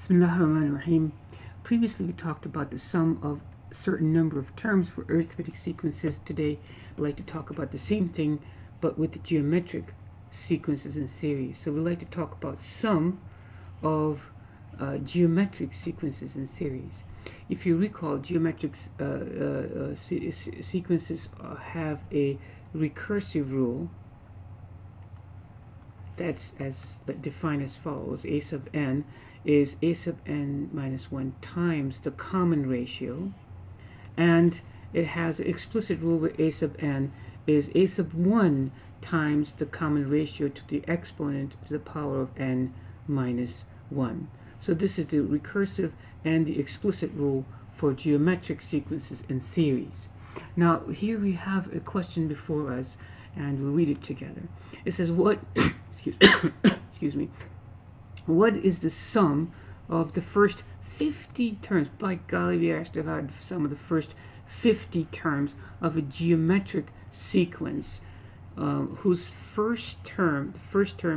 Bismillahirrahmanirrahim. Previously we talked about the sum of a certain number of terms for arithmetic sequences. Today I'd like to talk about the same thing but with the geometric sequences in series. So we'd like to talk about sum of geometric sequences in series. If you recall, geometric sequences have a recursive rule that's as defined as follows. A sub n is a sub n minus 1 times the common ratio, and it has an explicit rule where a sub n is a sub 1 times the common ratio to the exponent to the power of n minus 1. So this is the recursive and the explicit rule for geometric sequences in series. Now here we have a question before us, and we'll read it together. It says, what excuse me, what is the sum of the first 50 terms? By golly, we actually have the sum of the first 50 terms of a geometric sequence whose first term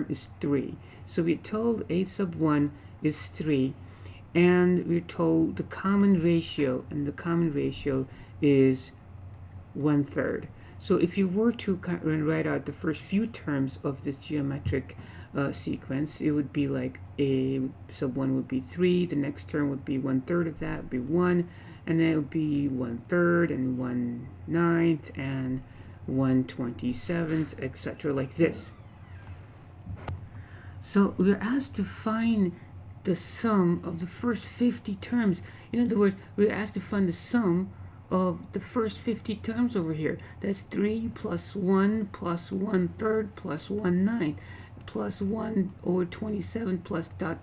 is 3. So we're told a sub 1 is 3, and we're told the common ratio, and the common ratio is 1/3. So if you were to write out the first few terms of this geometric sequence, it would be like a sub 1 would be 3, the next term would be 1/3 of that would be 1, and then it would be 1/3 and 1/9 and 1/27, etc., like this. So we're asked to find the sum of the first 50 terms. In other words, we're asked to find the sum of the first 50 terms over here. That's 3 plus 1 plus 1/3 plus 1/9 plus 1/27 plus ... I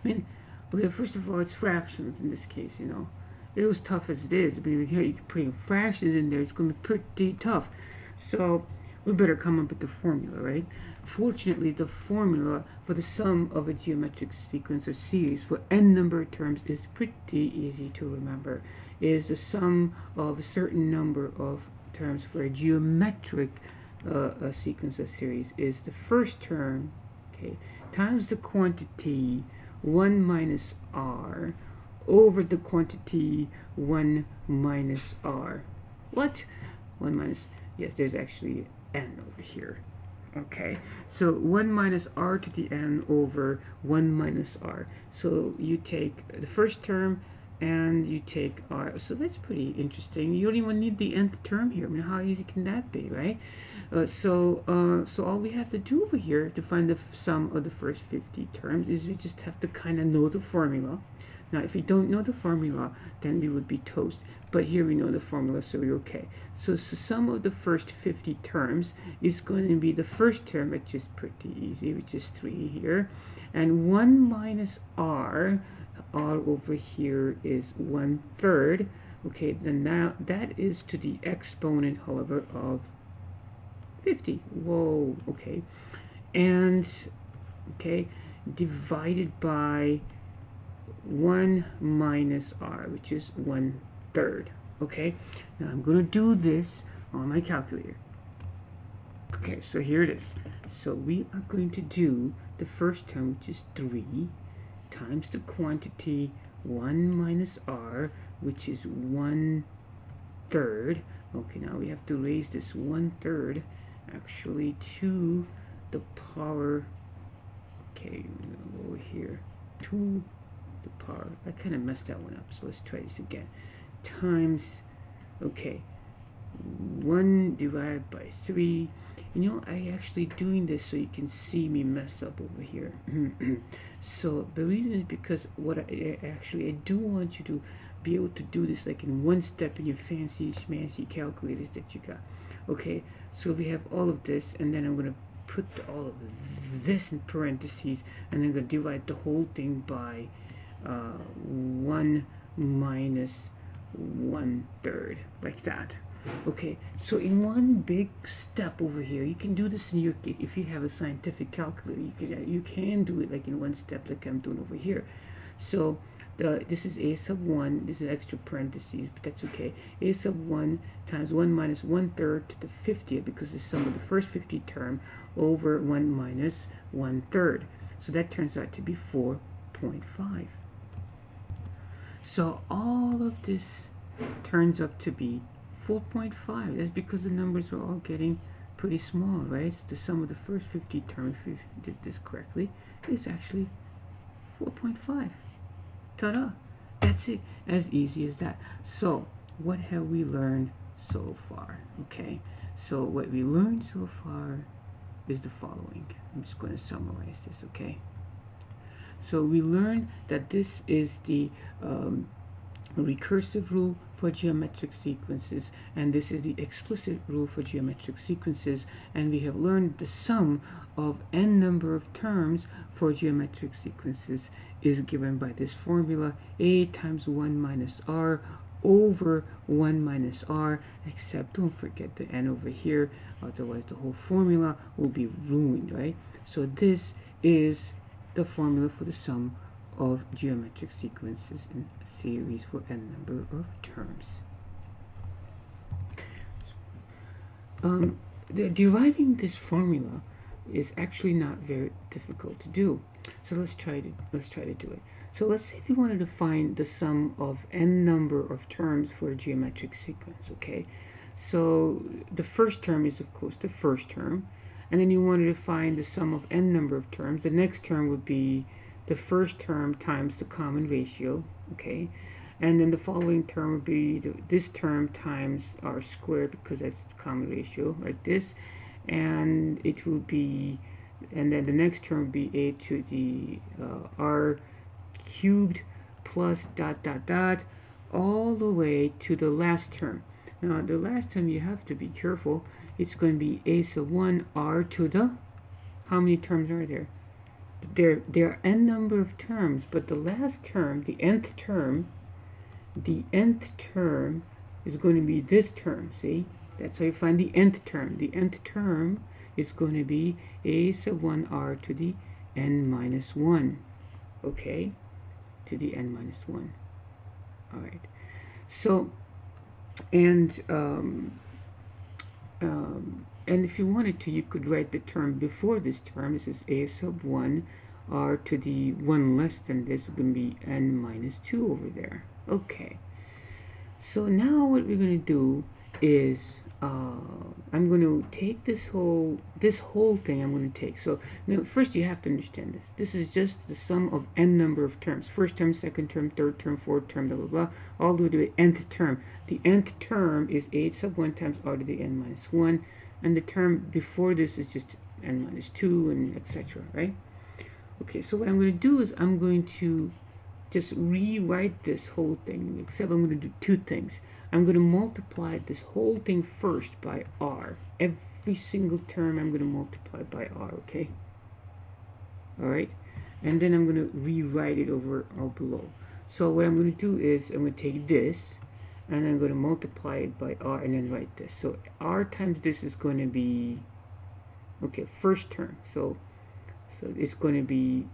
mean, okay, first of all, it's fractions in this case, you know. It was tough as it is, but here you can put fractions in there, it's going to be pretty tough. So we better come up with the formula, right? Fortunately, the formula for the sum of a geometric sequence or series for n number of terms is pretty easy to remember. It is the sum of a certain number of terms for a geometric sequence or series is the first term, okay, times the quantity 1 minus r over the quantity 1 minus r. What? 1 minus, yes, there's actually n over here. Okay, so 1 minus r to the n over 1 minus r. So you take the first term and you take r. So that's pretty interesting. You don't even need the nth term here. I mean, how easy can that be, right? So all we have to do over here to find the sum of the first 50 terms is we just have to kind of know the formula. Now, if we don't know the formula, then we would be toast. But here we know the formula, so we're okay. So the sum of the first 50 terms is going to be the first term, which is pretty easy, which is 3 here. And 1 minus r over here is 1/3. Okay, then now that is to the exponent, however, of 50. Whoa, okay. And, okay, divided by 1 minus r, which is 1/3. Okay, now I'm going to do this on my calculator. Okay, so here it is. So we are going to do the first term, which is 3, times the quantity 1 minus r, which is 1/3. Okay, now we have to raise this 1/3 actually to the power, okay, over here, to the power, I kind of messed that one up, so let's try this again, times, okay, 1 divided by 3. You know, I actually doing this so you can see me mess up over here. So the reason is because what I do want you to be able to do this like in one step in your fancy schmancy calculators that you got. Okay, so we have all of this, and then I'm going to put all of this in parentheses, and then I'm going to divide the whole thing by 1 minus 1/3, like that. Okay, so in one big step over here, you can do this in your, if you have a scientific calculator, you can do it like in one step, like I'm doing over here. So this is a sub 1, this is extra parentheses, but that's okay. A sub 1 times 1 minus 1/3 to the 50th, because it's the sum of the first 50 term over 1 minus 1/3. So that turns out to be 4.5. So all of this turns up to be 4.5. That's because the numbers are all getting pretty small, right? So the sum of the first 50 terms, if you did this correctly, is actually 4.5. Ta-da! That's it. As easy as that. So what have we learned so far? Okay, so what we learned so far is the following. I'm just going to summarize this, okay? So we learned that this is the recursive rule for geometric sequences, and this is the explicit rule for geometric sequences, and we have learned the sum of n number of terms for geometric sequences is given by this formula, a times 1 minus r over 1 minus r, except don't forget the n over here, otherwise the whole formula will be ruined, right? So this is the formula for the sum of geometric sequences in a series for n number of terms. Deriving this formula is actually not very difficult to do. So let's try to do it. So let's say if you wanted to find the sum of n number of terms for a geometric sequence, okay? So the first term is of course the first term, and then you wanted to find the sum of n number of terms. The next term would be the first term times the common ratio, okay? And then the following term would be this term times r squared, because that's the common ratio, like this. And it will be, and then the next term would be a to the r cubed plus dot dot dot all the way to the last term. Now the last term you have to be careful. It's going to be a sub 1 r to the, how many terms are there? There are n number of terms, but the last term, the nth term is going to be this term. See, that's how you find the nth term. The nth term is going to be a sub 1 r to the n minus 1, okay, to the n minus 1. All right, so and if you wanted to, you could write the term before this term. This is a sub 1 r to the 1 less than this is going to be n minus 2 over there. Okay, so now what we're going to do is I'm going to take this whole thing. I'm going to take, so now first you have to understand this. This is just the sum of n number of terms. First term, second term, third term, fourth term, blah blah blah, all the way to the nth term. The nth term is a sub 1 times r to the n minus 1, and the term before this is just n minus 2, and etc., right? Okay, so what I'm going to do is I'm going to just rewrite this whole thing, except I'm going to do two things. I'm going to multiply this whole thing first by r. Every single term I'm going to multiply by r, okay? Alright? And then I'm going to rewrite it over or below. So what I'm going to do is I'm going to take this, and I'm going to multiply it by r, and then write this. So r times this is going to be, okay, first term. So it's going to be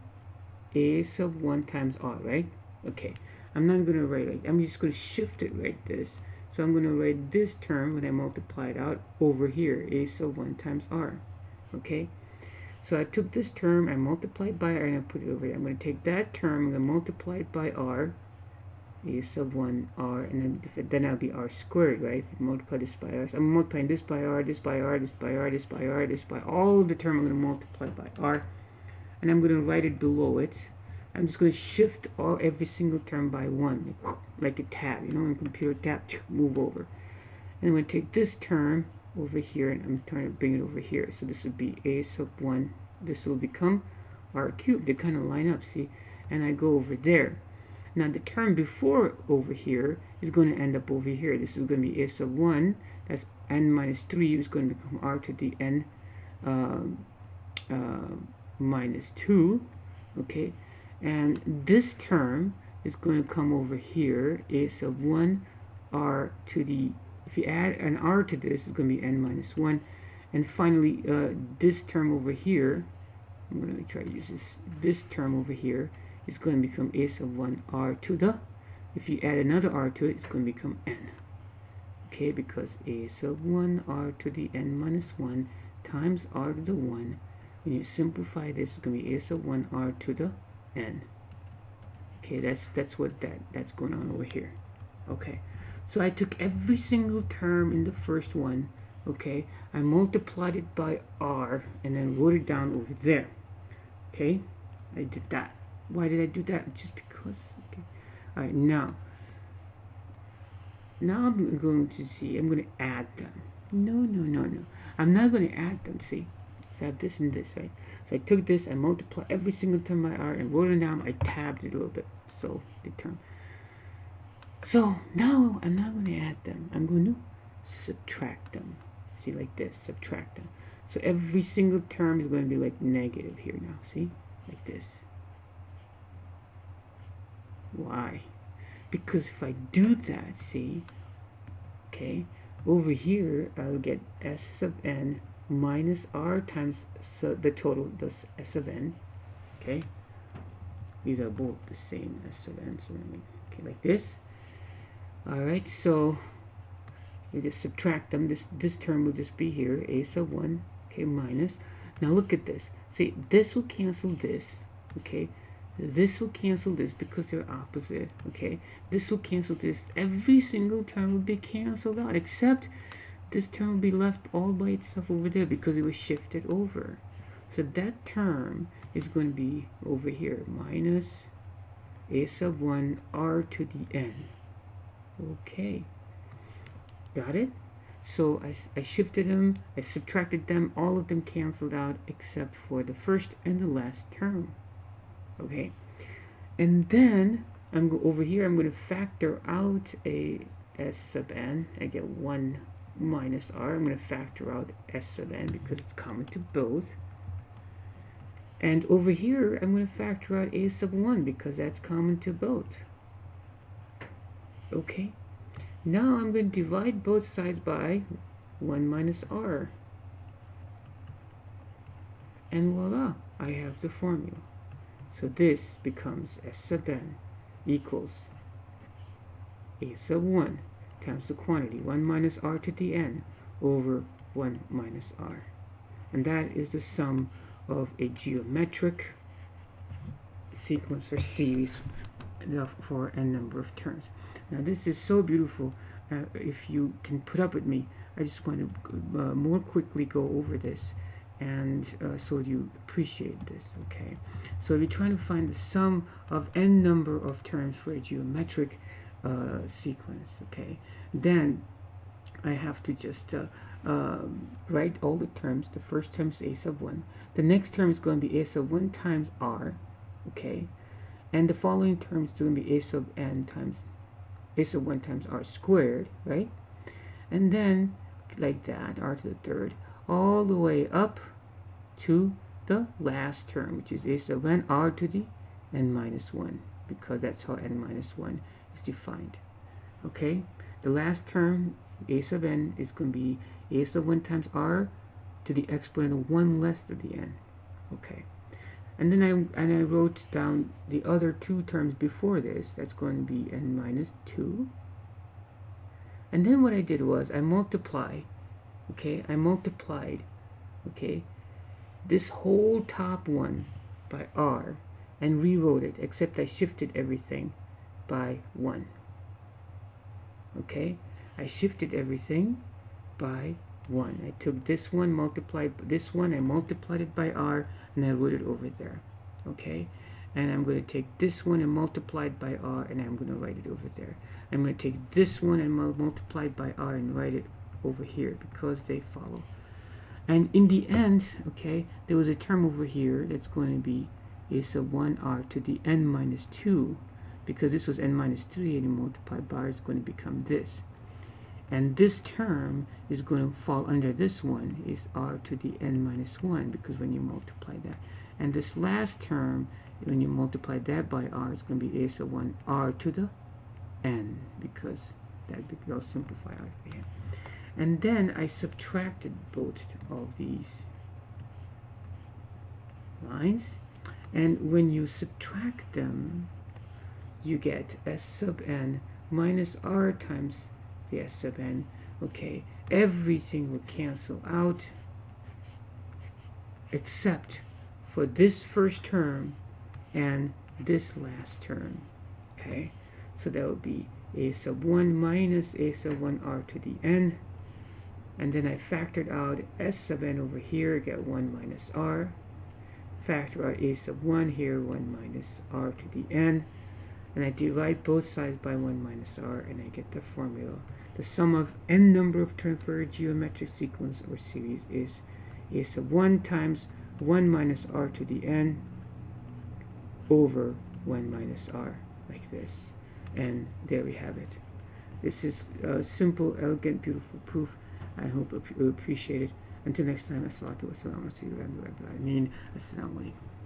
a sub 1 times r, right? Okay, I'm not going to write like, I'm just going to shift it like this. So I'm going to write this term when I multiply it out over here, a sub 1 times r. Okay, so I took this term, I multiplied by r, and I put it over here. I'm going to take that term, I'm going to multiply it by r, a sub 1 r, and then that'll be r squared, right? If you multiply this by r, so I'm multiplying this by r, this by r, this by r, this by r, this by all the term I'm going to multiply by r, and I'm going to write it below it. I'm just going to shift every single term by 1, like a tab, you know, in a computer tab, move over. And I'm going to take this term over here, and I'm trying to bring it over here. So this would be a sub 1. This will become r cubed. They kind of line up, see? And I go over there. Now the term before over here is going to end up over here. This is going to be a sub 1. That's n minus 3 is going to become r to the n minus 2. Okay. And this term is going to come over here, a sub 1 r to the, if you add an r to this, it's going to be n minus 1. And finally, this term over here, I'm going to try to use this term over here, is going to become a sub 1 r to the, if you add another r to it, it's going to become n. Okay, because a sub 1 r to the n minus 1 times r to the 1, when you simplify this, it's going to be a sub 1 r to the n. Okay. Okay, that's what that's going on over here. Okay, so I took every single term in the first one. Okay, I multiplied it by r and then wrote it down over there. Okay, I did that. Why did I do that? Just because. Okay. All right, now I'm going to see. I'm going to add them. No. I'm not going to add them. See, so I have this and this, right? So I took this, I multiplied every single term by r and wrote it down. I tabbed it a little bit. So the term. So now I'm not going to add them. I'm going to subtract them. See, like this, subtract them. So every single term is going to be like negative here now. See, like this. Why? Because if I do that, see, okay, over here I'll get s sub n minus r times the total, thus s of n. Okay, these are both the same, s sub n. So okay, like this. All right, so you just subtract them. This term will just be here, a sub 1, okay, minus. Now look at this. See, this will cancel this, okay. This will cancel this because they're opposite, okay. This will cancel this. Every single term will be canceled out, except this term will be left all by itself over there because it was shifted over. So that term is going to be over here, minus a sub 1 r to the n. Okay. Got it? So I shifted them, I subtracted them, all of them canceled out except for the first and the last term. Okay, and then over here I'm going to factor out a s sub n. I get 1 minus r. I'm going to factor out s sub n because it's common to both. And over here I'm going to factor out a sub 1 because that's common to both. Okay, now I'm going to divide both sides by 1 minus r. And voila, I have the formula. So this becomes s sub n equals a sub 1 times the quantity 1 minus r to the n over 1 minus r. And that is the sum of a geometric sequence or series for n number of terms. Now this is so beautiful. If you can put up with me, I just want to more quickly go over this, and so you appreciate this. Okay, so if you're trying to find the sum of n number of terms for a geometric sequence, okay, then I have to just write all the terms. The first term is a sub 1. The next term is going to be a sub 1 times r, okay, and the following term is going to be a sub n times a sub 1 times r squared, right? And then like that, r to the third, all the way up to the last term, which is a sub n r to the n minus 1, because that's how n minus 1 is defined. Okay, the last term, a sub n, is going to be a sub 1 times r to the exponent of 1 less than the n. Okay, and then I wrote down the other two terms before this. That's going to be n minus 2. And then what I did was I multiplied, okay, this whole top one by r and rewrote it, except I shifted everything by 1. Okay, I shifted everything by 1. I took this one, multiplied this one, I multiplied it by r, and I wrote it over there. Okay, and I'm going to take this one and multiply it by r, and I'm going to write it over there. I'm going to take this one and multiply it by r and write it over here because they follow. And in the end, okay, there was a term over here that's going to be a sub 1r to the n minus 2, because this was n minus 3, and you multiply by r, is going to become this. And this term is going to fall under this one, is r to the n minus 1, because when you multiply that. And this last term, when you multiply that by r, is going to be a sub 1 r to the n, because that'll simplify out here. And then I subtracted both of these lines, and when you subtract them, you get s sub n minus r times the s sub n. Okay, everything will cancel out except for this first term and this last term. Okay, so that would be a sub 1 minus a sub 1 r to the n. And then I factored out s sub n over here, get 1 minus r. Factor out a sub 1 here, 1 minus r to the n. And I divide both sides by 1 minus r, and I get the formula. The sum of n number of terms for a geometric sequence or series is a sub 1 times 1 minus r to the n over 1 minus r, like this. And there we have it. This is a simple, elegant, beautiful proof. I hope you appreciate it. Until next time, assalamu alaikum.